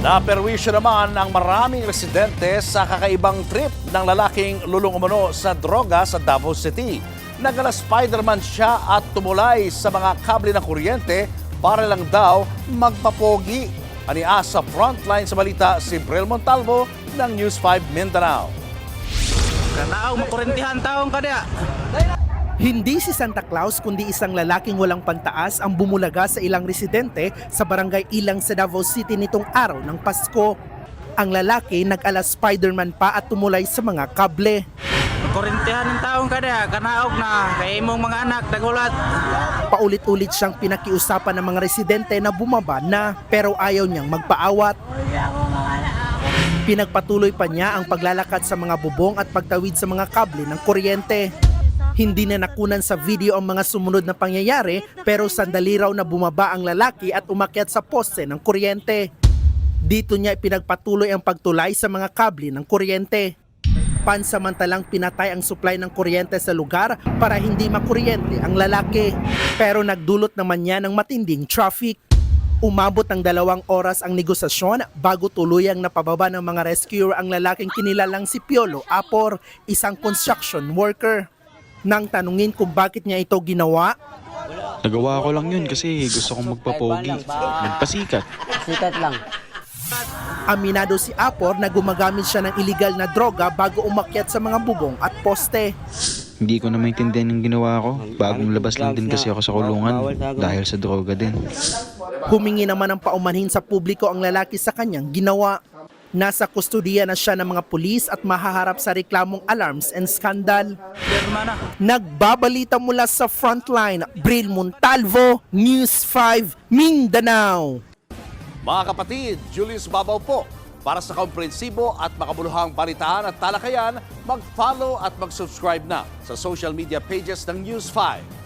Naperwisyo naman ang maraming residente sa kakaibang trip ng lalaking lulong umano sa droga sa Davao City. Nagala Spider-Man siya at tumulay sa mga kable ng kuryente para lang daw magpapogi. Ania sa frontline sa balita si Brel Montalvo ng News 5 Mindanao. Kanaaw, makurentihan taong kada. Hindi si Santa Claus kundi isang lalaking walang pantaas ang bumulaga sa ilang residente sa barangay Ilang sa Davao City nitong araw ng Pasko. Ang lalaki nag-ala Spider-Man pa at tumulay sa mga kable. Makurentihan ng taong kada. Kanaog na. Kaya imong mga anak, dagulat. Paulit-ulit siyang pinakiusapan ng mga residente na bumaba na pero ayaw niyang magpaawat. Pinagpatuloy pa niya ang paglalakad sa mga bubong at pagtawid sa mga kable ng kuryente. Hindi na nakunan sa video ang mga sumunod na pangyayari pero sandali raw na bumaba ang lalaki at umakyat sa poste ng kuryente. Dito niya ipinagpatuloy ang pagtulay sa mga kable ng kuryente. Pansamantalang pinatay ang supply ng kuryente sa lugar para hindi makuryente ang lalaki. Pero nagdulot naman niya ng matinding traffic. Umabot ng 2 oras ang negosasyon bago tuluyang napababa ng mga rescuer ang lalaking kinilalang si Piolo Apor, isang construction worker. Nang tanungin kung bakit niya ito ginawa, Nagawa ko lang yun kasi gusto kong magpapogi, magpasikat. Sikat lang. aminado si Apor na gumagamit siya ng iligal na droga bago umakyat sa mga bubong at poste. Hindi ko na maintindihan yung ginawa ko. Bagong labas lang din kasi ako sa kulungan dahil sa droga din. Humingi naman ng paumanhin sa publiko ang lalaki sa kanyang ginawa. Nasa kustudiya na siya ng mga pulis at mahaharap sa reklamong alarms and scandal. Hermana. Nagbabalita mula sa frontline, Bril Montalvo, News 5, Mindanao. Mga kapatid, Julius Babaw po. Para sa komprehensibo at makabuluhang balitaan at talakayan, mag-follow at mag-subscribe na sa social media pages ng News 5.